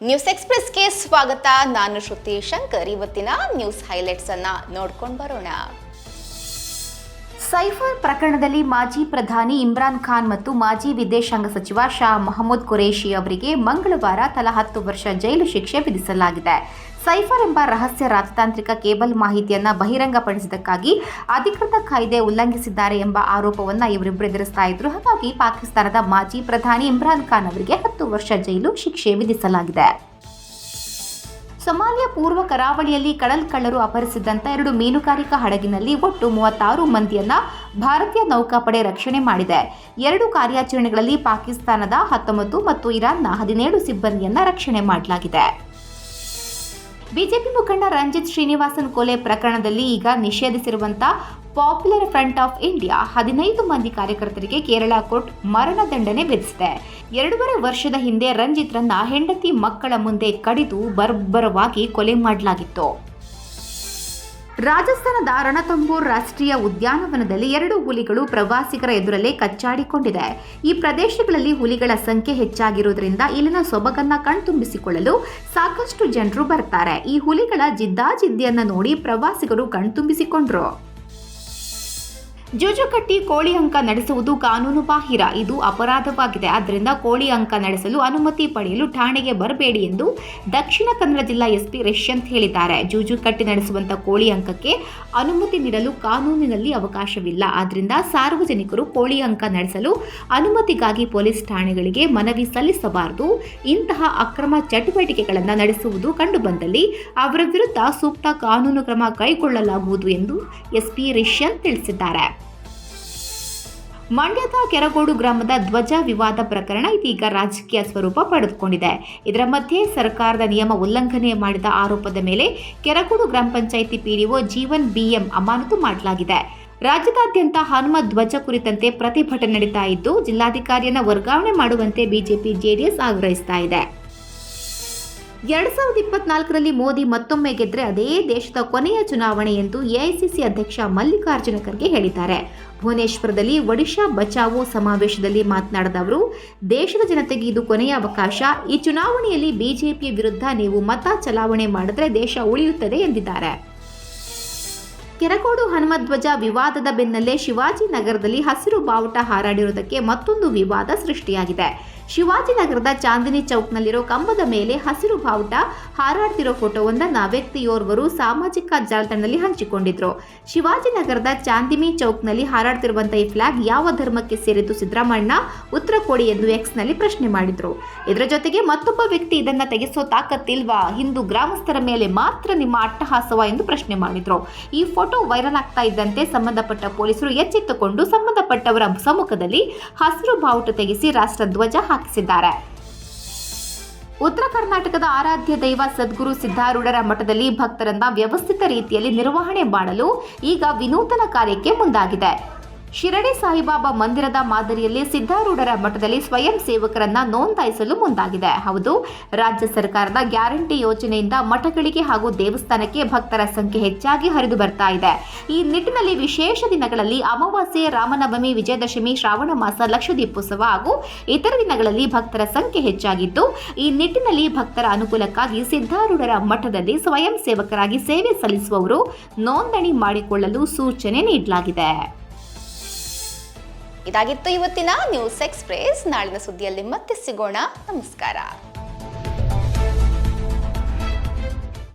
News ಎಕ್ಸ್‌ಪ್ರೆಸ್‌ಗೆ ಸ್ವಾಗತ. ನಾನು ಶ್ರುತಿ ಶಂಕರ್. ಇವತ್ತಿನ ನ್ಯೂಸ್ ಹೈಲೈಟ್ಸ್ ಅನ್ನು ನೋಡ್ಕೊಂಡು ಬರೋಣ. ಸೈಫರ್ ಪ್ರಕರಣದಲ್ಲಿ ಮಾಜಿ ಪ್ರಧಾನಿ ಇಮ್ರಾನ್ ಖಾನ್ ಮತ್ತು ಮಾಜಿ ವಿದೇಶಾಂಗ ಸಚಿವ ಶಾ ಮೊಹಮ್ಮದ್ ಖುರೇಷಿ ಅವರಿಗೆ ಮಂಗಳವಾರ ತಲಾ 10 ವರ್ಷ ಜೈಲು ಶಿಕ್ಷೆ ವಿಧಿಸಲಾಗಿದೆ. ಸೈಫರ್ ಎಂಬ ರಹಸ್ಯ ರಾಜತಾಂತ್ರಿಕ ಕೇಬಲ್ ಮಾಹಿತಿಯನ್ನು ಬಹಿರಂಗಪಡಿಸಿದ್ದಕ್ಕಾಗಿ ಅಧಿಕೃತ ಕಾಯ್ದೆ ಉಲ್ಲಂಘಿಸಿದ್ದಾರೆ ಎಂಬ ಆರೋಪವನ್ನು ಇವರಿಬ್ಬರು ಎದುರಿಸ್ತಾ ಇದ್ರು. ಹಾಗಾಗಿ ಪಾಕಿಸ್ತಾನದ ಮಾಜಿ ಪ್ರಧಾನಿ ಇಮ್ರಾನ್ ಖಾನ್ ಅವರಿಗೆ 10 ವರ್ಷ ಜೈಲು ಶಿಕ್ಷೆ ವಿಧಿಸಲಾಗಿದೆ. ಸೊಮಾಲಿಯಾ ಪೂರ್ವ ಕರಾವಳಿಯಲ್ಲಿ ಕಡಲ್ಕಳ್ಳರು ಅಪಹರಿಸಿದ್ದಂಥ 2 ಮೀನುಗಾರಿಕಾ ಹಡಗಿನಲ್ಲಿ ಒಟ್ಟು 36 ಮಂದಿಯನ್ನ ಭಾರತೀಯ ನೌಕಾಪಡೆ ರಕ್ಷಣೆ ಮಾಡಿದೆ. 2 ಕಾರ್ಯಾಚರಣೆಗಳಲ್ಲಿ ಪಾಕಿಸ್ತಾನದ 19 ಮತ್ತು ಇರಾನ್ನ 17 ಸಿಬ್ಬಂದಿಯನ್ನ ರಕ್ಷಣೆ ಮಾಡಲಾಗಿದೆ. ಬಿಜೆಪಿ ಮುಖಂಡ ರಂಜಿತ್ ಶ್ರೀನಿವಾಸನ್ ಕೊಲೆ ಪ್ರಕರಣದಲ್ಲಿ ಈಗ ನಿಷೇಧಿಸಿರುವಂತಹ ಪಾಪ್ಯುಲರ್ ಫ್ರಂಟ್ ಆಫ್ ಇಂಡಿಯಾ 15 ಮಂದಿ ಕಾರ್ಯಕರ್ತರಿಗೆ ಕೇರಳ ಕೋರ್ಟ್ ಮರಣದಂಡನೆ ವಿಧಿಸಿದೆ. 2.5 ವರ್ಷದ ಹಿಂದೆ ರಂಜಿತ್ರನ್ನ ಹೆಂಡತಿ ಮಕ್ಕಳ ಮುಂದೆ ಕಡಿದು ಬರ್ಬರವಾಗಿ ಕೊಲೆ ಮಾಡಲಾಗಿತ್ತು. ರಾಜಸ್ಥಾನದ ರಣಥಂಬೋರ್ ರಾಷ್ಟ್ರೀಯ ಉದ್ಯಾನವನದಲ್ಲಿ 2 ಹುಲಿಗಳು ಪ್ರವಾಸಿಗರ ಎದುರಲ್ಲೇ ಕಚ್ಚಾಡಿಕೊಂಡಿದೆ. ಈ ಪ್ರದೇಶಗಳಲ್ಲಿ ಹುಲಿಗಳ ಸಂಖ್ಯೆ ಹೆಚ್ಚಾಗಿರುವುದರಿಂದ ಇಲ್ಲಿನ ಸೊಬಗನ್ನ ಕಣ್ತುಂಬಿಸಿಕೊಳ್ಳಲು ಸಾಕಷ್ಟು ಜನರು ಬರ್ತಾರೆ. ಈ ಹುಲಿಗಳ ಜಿದ್ದಾಜಿದ್ದಿಯನ್ನ ನೋಡಿ ಪ್ರವಾಸಿಗರು ಕಣ್ತುಂಬಿಸಿಕೊಂಡ್ರು. ಜೂಜು ಕಟ್ಟಿ ಕೋಳಿ ಅಂಕ ನಡೆಸುವುದು ಕಾನೂನು ಬಾಹಿರ. ಇದು ಅಪರಾಧವಾಗಿದೆ. ಆದ್ದರಿಂದ ಕೋಳಿ ಅಂಕ ನಡೆಸಲು ಅನುಮತಿ ಪಡೆಯಲು ಠಾಣೆಗೆ ಬರಬೇಡಿ ಎಂದು ದಕ್ಷಿಣ ಕನ್ನಡ ಜಿಲ್ಲಾ ಎಸ್ಪಿ ರಿಷ್ಯಂತ್ ಹೇಳಿದ್ದಾರೆ. ಜೂಜು ಕಟ್ಟಿ ನಡೆಸುವಂತ ಕೋಳಿ ಅಂಕಕ್ಕೆ ಅನುಮತಿ ನೀಡಲು ಕಾನೂನಿನಲ್ಲಿ ಅವಕಾಶವಿಲ್ಲ. ಆದ್ದರಿಂದ ಸಾರ್ವಜನಿಕರು ಕೋಳಿ ಅಂಕ ನಡೆಸಲು ಅನುಮತಿಗಾಗಿ ಪೊಲೀಸ್ ಠಾಣೆಗಳಿಗೆ ಮನವಿ ಸಲ್ಲಿಸಬಾರದು. ಇಂತಹ ಅಕ್ರಮ ಚಟುವಟಿಕೆಗಳನ್ನು ನಡೆಸುವುದು ಕಂಡುಬಂದಲ್ಲಿ ಅವರ ವಿರುದ್ಧ ಸೂಕ್ತ ಕಾನೂನು ಕ್ರಮ ಕೈಗೊಳ್ಳಲಾಗುವುದು ಎಂದು ಎಸ್ಪಿ ರಿಷ್ಯಂತ್ ತಿಳಿಸಿದ್ದಾರೆ. ಮಂಡ್ಯದ ಕೆರಗೋಡು ಗ್ರಾಮದ ಧ್ವಜ ವಿವಾದ ಪ್ರಕರಣ ಇದೀಗ ರಾಜಕೀಯ ಸ್ವರೂಪ ಪಡೆದುಕೊಂಡಿದೆ. ಇದರ ಮಧ್ಯೆ ಸರ್ಕಾರದ ನಿಯಮ ಉಲ್ಲಂಘನೆ ಮಾಡಿದ ಆರೋಪದ ಮೇಲೆ ಕೆರಗೋಡು ಗ್ರಾಮ ಪಂಚಾಯಿತಿ ಪಿಡಿಒ ಜೀವನ್ ಬಿಎಂ ಅಮಾನತು ಮಾಡಲಾಗಿದೆ. ರಾಜ್ಯದಾದ್ಯಂತ ಹನುಮ ಧ್ವಜ ಕುರಿತಂತೆ ಪ್ರತಿಭಟನೆ ನಡೀತಾ ಇದ್ದು, ಜಿಲ್ಲಾಧಿಕಾರಿಯನ್ನ ವರ್ಗಾವಣೆ ಮಾಡುವಂತೆ ಬಿಜೆಪಿ ಜೆಡಿಎಸ್ ಆಗ್ರಹಿಸ್ತಾ ಇದೆ. 2024ರಲ್ಲಿ ಮೋದಿ ಮತ್ತೊಮ್ಮೆ ಗೆದ್ರೆ ಅದೇ ದೇಶದ ಕೊನೆಯ ಚುನಾವಣೆ ಎಂದು ಎಐಸಿಸಿ ಅಧ್ಯಕ್ಷ ಮಲ್ಲಿಕಾರ್ಜುನ ಖರ್ಗೆ ಹೇಳಿದ್ದಾರೆ. ಭುವನೇಶ್ವರದಲ್ಲಿ ಒಡಿಶಾ ಬಚಾವೋ ಸಮಾವೇಶದಲ್ಲಿ ಮಾತನಾಡಿದ ಅವರು, ದೇಶದ ಜನತೆಗೆ ಇದು ಕೊನೆಯ ಅವಕಾಶ. ಈ ಚುನಾವಣೆಯಲ್ಲಿ ಬಿಜೆಪಿಯ ವಿರುದ್ಧ ನೀವು ಮತ ಚಲಾವಣೆ ಮಾಡಿದ್ರೆ ದೇಶ ಉಳಿಯುತ್ತದೆ ಎಂದಿದ್ದಾರೆ. ಕೆರಗೋಡು ಹನುಮಧ್ವಜ ವಿವಾದದ ಬೆನ್ನಲ್ಲೇ ಶಿವಾಜಿನಗರದಲ್ಲಿ ಹಸಿರು ಬಾವುಟ ಹಾರಾಡಿರುವುದಕ್ಕೆ ಮತ್ತೊಂದು ವಿವಾದ ಸೃಷ್ಟಿಯಾಗಿದೆ. ಶಿವಾಜಿನಗರದ ಚಾಂದಿನಿ ಚೌಕ್ನಲ್ಲಿರೋ ಕಂಬದ ಮೇಲೆ ಹಸಿರು ಬಾವುಟ ಹಾರಾಡ್ತಿರೋ ಫೋಟೋವೊಂದನ್ನು ವ್ಯಕ್ತಿಯೋರ್ವರು ಸಾಮಾಜಿಕ ಜಾಲತಾಣದಲ್ಲಿ ಹಂಚಿಕೊಂಡಿದ್ರು. ಶಿವಾಜಿನಗರದ ಚಾಂದಿನಿ ಚೌಕ್ನಲ್ಲಿ ಹಾರಾಡ್ತಿರುವಂತಹ ಈ ಫ್ಲಾಗ್ ಯಾವ ಧರ್ಮಕ್ಕೆ ಸೇರಿದ್ದು ಸಿದ್ದರಾಮಣ್ಣ ಉತ್ತರ ಕೊಡಿ ಎಂದು ಎಕ್ಸ್ನಲ್ಲಿ ಪ್ರಶ್ನೆ ಮಾಡಿದ್ರು. ಇದರ ಜೊತೆಗೆ ಮತ್ತೊಬ್ಬ ವ್ಯಕ್ತಿ ಇದನ್ನ ತೆಗೆಸೋ ತಾಕತ್ತಿಲ್ವಾ, ಹಿಂದೂ ಗ್ರಾಮಸ್ಥರ ಮೇಲೆ ಮಾತ್ರ ನಿಮ್ಮ ಅಟ್ಟಹಾಸವ ಎಂದು ಪ್ರಶ್ನೆ ಮಾಡಿದ್ರು. ಈ ಫೋಟೋ ವೈರಲ್ ಆಗ್ತಾ ಇದ್ದಂತೆ ಸಂಬಂಧಪಟ್ಟ ಪೊಲೀಸರು ಎಚ್ಚೆತ್ತುಕೊಂಡು ಸಂಬಂಧಪಟ್ಟವರ ಸಮ್ಮುಖದಲ್ಲಿ ಹಸಿರು ಬಾವುಟ ತೆಗೆಸಿ ರಾಷ್ಟ್ರ ಧ್ವಜ ಹಾಕಿಸಿದ್ದಾರೆ. ಉತ್ತರ ಕರ್ನಾಟಕದ ಆರಾಧ್ಯ ದೈವ ಸದ್ಗುರು ಸಿದ್ಧಾರೂಢರ ಮಠದಲ್ಲಿ ಭಕ್ತರನ್ನ ವ್ಯವಸ್ಥಿತ ರೀತಿಯಲ್ಲಿ ನಿರ್ವಹಣೆ ಮಾಡಲು ಈಗ ವಿನೂತನ ಕಾರ್ಯಕ್ಕೆ ಮುಂದಾಗಿದೆ. ಶಿರಡಿ ಸಾಯಿಬಾಬಾ ಮಂದಿರದ ಮಾದರಿಯಲ್ಲಿ ಸಿದ್ಧಾರೂಢರ ಮಠದಲ್ಲಿ ಸ್ವಯಂ ಸೇವಕರನ್ನ ನೋಂದಾಯಿಸಲು ಮುಂದಾಗಿದೆ. ಹೌದು, ರಾಜ್ಯ ಸರ್ಕಾರದ ಗ್ಯಾರಂಟಿ ಯೋಜನೆಯಿಂದ ಮಠಗಳಿಗೆ ಹಾಗೂ ದೇವಸ್ಥಾನಕ್ಕೆ ಭಕ್ತರ ಸಂಖ್ಯೆ ಹೆಚ್ಚಾಗಿ ಹರಿದು ಬರ್ತಾ ಇದೆ. ಈ ನಿಟ್ಟಿನಲ್ಲಿ ವಿಶೇಷ ದಿನಗಳಲ್ಲಿ ಅಮಾವಾಸ್ಯೆ, ರಾಮನವಮಿ, ವಿಜಯದಶಮಿ, ಶ್ರಾವಣ ಮಾಸ, ಲಕ್ಷದೀಪೋತ್ಸವ ಹಾಗೂ ಇತರ ದಿನಗಳಲ್ಲಿ ಭಕ್ತರ ಸಂಖ್ಯೆ ಹೆಚ್ಚಾಗಿದ್ದು, ಈ ನಿಟ್ಟಿನಲ್ಲಿ ಭಕ್ತರ ಅನುಕೂಲಕ್ಕಾಗಿ ಸಿದ್ಧಾರೂಢರ ಮಠದಲ್ಲಿ ಸ್ವಯಂ ಸೇವಕರಾಗಿ ಸೇವೆ ಸಲ್ಲಿಸುವವರು ನೋಂದಣಿ ಮಾಡಿಕೊಳ್ಳಲು ಸೂಚನೆ ನೀಡಲಾಗಿದೆ. ಇದಾಗಿತ್ತು ಇವತ್ತಿನ ನ್ಯೂಸ್ ಎಕ್ಸ್‌ಪ್ರೆಸ್. ನಾಳಿನ ಸುದ್ದಿಯಲ್ಲಿ ಮತ್ತೆ ಸಿಗೋಣ. ನಮಸ್ಕಾರ.